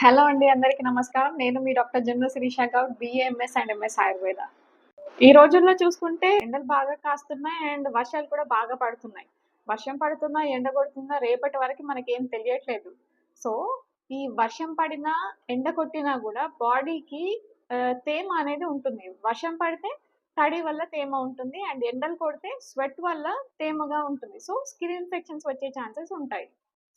Hello అండి. అందరికి నమస్కారం. నేను మీ doctor Jamna Sirisha Goud BAMS and MS Ayurveda. ఈ రోజుల్లో చూసుకుంటే ఎండలు బాగా కాస్తున్నాయి అండ్ వర్షాలు కూడా బాగా పడుతున్నాయి. వర్షం పడుతుందా, ఎండ కొడుతుందా రేపటి వరకు మనకేం తెలియట్లేదు. సో, ఈ వర్షం పడినా, ఎండ కొట్టినా గూడా బాడీకి తేమ అనేది ఉంటుంది. వర్షం పడితే తడి వల్ల తేమ ఉంటుంది. అండ్ ఎండలు కొడితే స్వెట్ వల్ల తేమగా ఉంటుంది. సో, స్కిన్ ఇన్ఫెక్షన్స్ వచ్చే ఛాన్సెస్ ఉంటాయి.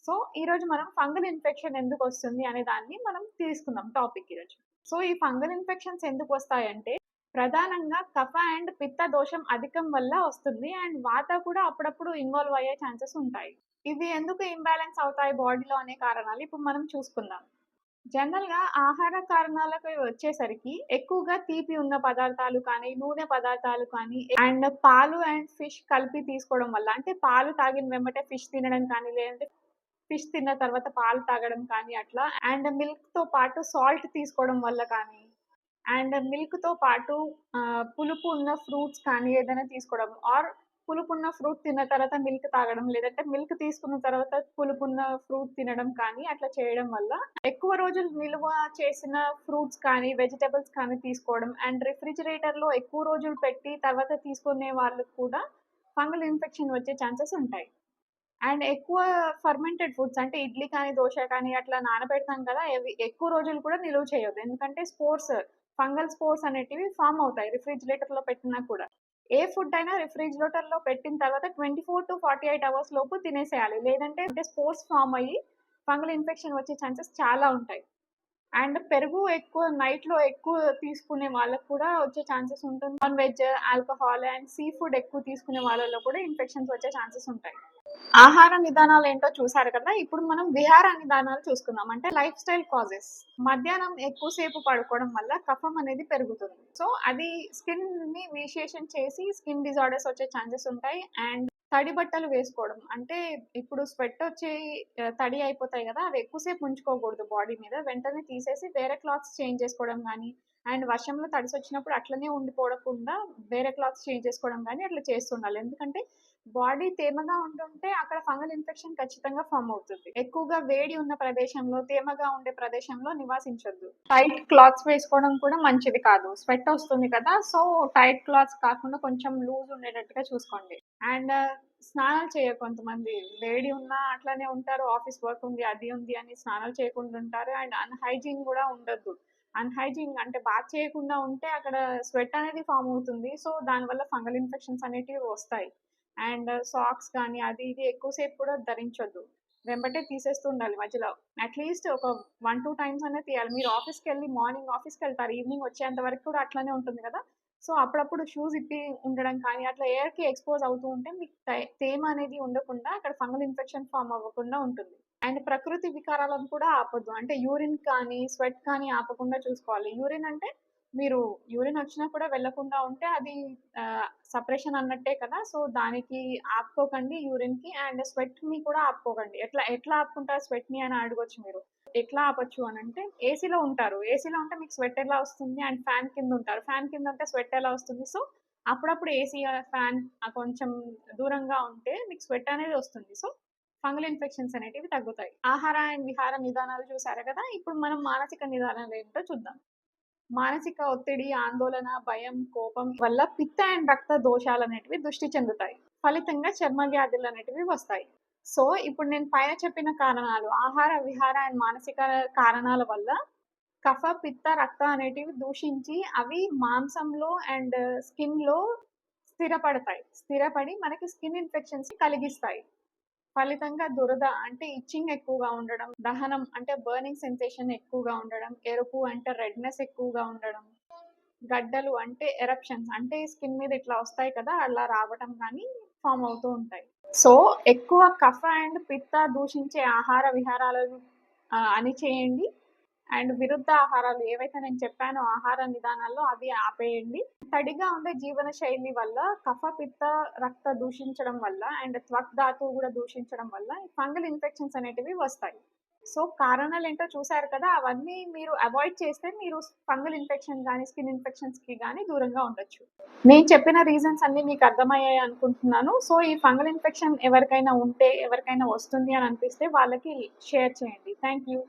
సో, ఈరోజు మనం ఫంగల్ ఇన్ఫెక్షన్ ఎందుకొస్తుంది అనే దాన్ని మనం తీసుకుందాం టాపిక్ ఈరోజు. సో, ఈ ఫంగల్ ఇన్ఫెక్షన్స్ ఎందుకొస్తాయంటే, ప్రధానంగా కఫ అండ్ పిత్త దోషం అధికం వల్ల వస్తుంది. అండ్ వాత కూడా అప్పుడప్పుడు ఇన్వాల్వ్ అయ్యే ఛాన్సెస్ ఉంటాయి. ఇవి ఎందుకు ఇంబాలెన్స్ అవుతాయి బాడీలో అనే కారణాలు ఇప్పుడు మనం చూసుకుందాం. జనరల్‌గా ఆహార కారణాలకు వచ్చేసరికి ఎక్కువగా తీపి ఉన్న పదార్థాలు కానీ, నూనె పదార్థాలు కానీ అండ్ పాలు అండ్ ఫిష్ కలిపి తీసుకోవడం వల్ల అంటే పాలు తాగిన వెంబటే ఫిష్ తినడం కానీ, లేదంటే ఫిష్ తిన్న తర్వాత పాలు తాగడం కానీ అట్లా. అండ్ మిల్క్‌తో పాటు సాల్ట్ తీసుకోవడం వల్ల కానీ, అండ్ మిల్క్‌తో పాటు పులుపు ఉన్న ఫ్రూట్స్ కానీ ఏదైనా తీసుకోవడం పులుపున్న ఫ్రూట్ తిన్న తర్వాత మిల్క్ తాగడం, లేదంటే మిల్క్ తీసుకున్న తర్వాత పులుపున్న ఫ్రూట్ తినడం కానీ అట్లా చేయడం వల్ల ఎక్కువ రోజులు నిల్వ చేసిన ఫ్రూట్స్ కానీ, వెజిటబుల్స్ కానీ తీసుకోవడం అండ్ రిఫ్రిజిరేటర్‌లో ఎక్కువ రోజులు పెట్టి తర్వాత తీసుకునే వాళ్ళకి కూడా ఫంగల్ ఇన్ఫెక్షన్ వచ్చే ఛాన్సెస్ ఉంటాయి. అండ్ ఎక్కువ ఫర్మెంటెడ్ ఫుడ్స్ అంటే ఇడ్లీ కానీ, దోస కానీ అట్లా నానబెడతాం కదా! అవి ఎక్కువ రోజులు కూడా నిలువ చేయొద్దు. ఎందుకంటే ఫంగల్ స్పోర్స్ అనేటివి ఫార్మ్ అవుతాయి రిఫ్రిజిరేటర్‌లో పెట్టినా కూడా. ఏ ఫుడ్ అయినా రిఫ్రిజిరేటర్‌లో పెట్టిన తర్వాత 24-48 అవర్స్ లోపు తినేసేయాలి. లేదంటే స్పోర్స్ ఫార్మ్ అయ్యి ఫంగల్ ఇన్ఫెక్షన్ వచ్చే ఛాన్సెస్ చాలా ఉంటాయి. అండ్ పెరుగు నైట్‌లో ఎక్కువ తీసుకునే వాళ్ళకి కూడా వచ్చే ఛాన్సెస్ ఉంటుంది. Non veg, alcohol and sea food ఎక్కువ తీసుకునే వాళ్ళలో కూడా ఇన్ఫెక్షన్స్ వచ్చే ఛాన్సెస్ ఉంటాయి. ఆహార విధానాలేంటో చూసారు కదా! ఇప్పుడు మనం విహార విధానాలు చూసుకుందాం. అంటే లైఫ్ స్టైల్ కాజెస్. మధ్యాహ్నం ఎక్కువ సేపు పడుకోవడం వల్ల కఫం అనేది పెరుగుతుంది. సో, అది స్కిన్‌ని విశేషం చేసి స్కిన్ డిజార్డర్స్ వచ్చే ఛాన్సెస్ ఉంటాయి. అండ్ తడి బట్టలు వేసుకోవడం. అంటే ఇప్పుడు స్వెట్ వచ్చి తడి అయిపోతాయి గదా! అవి ఎక్కువ సేపు ఉంచుకోకూడదు బాడీ మీద. వెంటనే తీసేసి వేరే క్లాత్స్ చేంజ్ చేసుకోవడం గానీ, అండ్ వర్షంలో తడిసొచ్చినప్పుడు అట్లనే ఉండిపోకుండా వేరే క్లాత్స్ చేంజ్ చేసుకోవడం గానీ అట్లా చేస్తుండాలి. ఎందుకంటే బాడీ తేమగా ఉంటుంటే అక్కడ ఫంగల్ ఇన్ఫెక్షన్ ఖచ్చితంగా ఫార్మ్ అవుతుంది. ఎక్కువగా వేడి ఉన్న ప్రదేశంలో, తేమగా ఉండే ప్రదేశంలో నివాసించొద్దు. టైట్ క్లాత్స్ వేసుకోవడం కూడా మంచిది కాదు. స్వెట్ వస్తుంది కదా! సో, టైట్ క్లాత్స్ కాకుండా కొంచెం లూజ్ ఉండేటట్టుగా చూసుకోండి. అండ్ స్నానాలు చేయరు కొంతమంది. వేడి ఉన్నా అట్లనే ఉంటారు. ఆఫీస్ వర్క్ ఉంది, అది ఉంది అని స్నానాలు చేయకుండా ఉంటారు. అండ్ అన్‌హైజీన్ గూడా ఉండొద్దు. అన్‌హైజీన్ అంటే బాత్ చేయకుండా ఉంటే అక్కడ స్వెట్ అనేది ఫార్మ్ అవుతుంది. సో, దానివల్ల ఫంగల్ ఇన్ఫెక్షన్స్ అనేటివి వస్తాయి. అండ్ సాక్స్ కానీ అది ఇది ఎక్కువ సేపు కూడా ధరించొద్దు. వెంబటే తీసేస్తూ ఉండాలి మధ్యలో. అట్‌లీస్ట్ ఒక 1, 2 టైమ్స్ అన్నా తీయాలి. మీరు మార్నింగ్ ఆఫీస్‌కెళ్తారు. ఈవినింగ్ వచ్చేంత వరకు కూడా అట్లనే ఉంటుంది కదా! సో, అప్పుడప్పుడు షూస్ ఇప్పి ఉండడం కానీ, అట్లా ఎయిర్‌కి ఎక్స్‌పోజ్ అవుతూ ఉంటే మీకు తేమ అనేది ఉండకుండా అక్కడ ఫంగల్ ఇన్ఫెక్షన్ ఫార్మ్ అవ్వకుండా ఉంటుంది. అండ్ ప్రకృతి వికారాలను కూడా ఆపొద్దు. అంటే యూరిన్ కానీ, స్వెట్ కానీ ఆపకుండా చూసుకోవాలి. యూరిన్ అంటే మీరు యూరిన్ వచ్చినా కూడా వెళ్ళకుండా ఉంటే అది సపరేషన్ అన్నట్టే కదా! సో, దానికి ఆపుకోకండి యూరిన్‌కి. అండ్ స్వెట్‌ని కూడా ఆపుకోకండి. ఎట్లా ఆపుకుంటారు స్వెట్‌ని అని అడగొచ్చు మీరు. ఎట్లా ఆపొచ్చు అనంటే ఏసీలో ఉంటారు. ఏసీలో ఉంటే మీకు స్వెట్ ఎలా వస్తుంది? అండ్ ఫ్యాన్ కింద ఉంటారు. ఫ్యాన్ కింద ఉంటే స్వెట్ ఎలా వస్తుంది? సో, అప్పుడప్పుడు ఏసీ, ఫ్యాన్ కొంచెం దూరంగా ఉంటే మీకు స్వెట్ అనేది వస్తుంది. సో, ఫంగల్ ఇన్ఫెక్షన్స్ అనేటివి తగ్గుతాయి. ఆహార అండ్ విహార నిదానాలు చూసారు కదా! ఇప్పుడు మనం మానసిక నిదానాలు ఏంటో చూద్దాం. మానసిక ఒత్తిడి, ఆందోళన, భయం, కోపం వల్ల పిత్త అండ్ రక్త దోషాలనేటివి దృష్టి చెందుతాయి. ఫలితంగా చర్మ వ్యాధులనేటివి వస్తాయి. సో, ఇప్పుడు నేను పైన చెప్పిన కారణాలు ఆహార, విహార అండ్ మానసిక కారణాల వల్ల కఫ, పిత్త, రక్త అనేటివి దూషించి అవి మాంసంలో అండ్ స్కిన్‌లో స్థిరపడి మనకి స్కిన్ ఇన్ఫెక్షన్స్ కలిగిస్తాయి. ఫలితంగా దురద అంటే ఇచ్చింగ్ ఎక్కువగా ఉండడం, దహనం అంటే బర్నింగ్ సెన్సేషన్ ఎక్కువగా ఉండడం, ఎరుపు అంటే రెడ్‌నెస్ ఎక్కువగా ఉండడం, గడ్డలు అంటే ఎరప్షన్స్ అంటే స్కిన్ మీద ఇట్లా వస్తాయి కదా! అలా రావటం గానీ ఫార్మ్ అవుతూ ఉంటాయి. సో, ఎక్కువ కఫ అండ్ పిత్త దూషించే ఆహార విహారాలను అణిచేయండి. అండ్ విరుద్ధ ఆహారాలు ఏవైతే నేను చెప్పానో ఆహార విధానాల్లో అవి ఆపేయండి. తడిగా ఉండే జీవన శైలి వల్ల కఫ, పిత్త, రక్త దూషించడం వల్ల అండ్ త్వక్ ధాతువు గూడా దూషించడం వల్ల ఫంగల్ ఇన్ఫెక్షన్స్ అనేటివి వస్తాయి. సో, కారణాలేంటో చూసారు కదా! అవన్నీ మీరు అవాయిడ్ చేస్తే మీరు ఫంగల్ ఇన్ఫెక్షన్ గానీ, స్కిన్ ఇన్ఫెక్షన్స్‌కి గానీ దూరంగా ఉండొచ్చు. నేను చెప్పిన రీజన్స్ అన్నీ మీకు అర్థమయ్యాయి అనుకుంటున్నాను. సో, ఈ ఫంగల్ ఇన్ఫెక్షన్ ఎవరికైనా ఉంటే, ఎవరికైనా వస్తుంది అని అనిపిస్తే వాళ్ళకి షేర్ చేయండి. Thank you.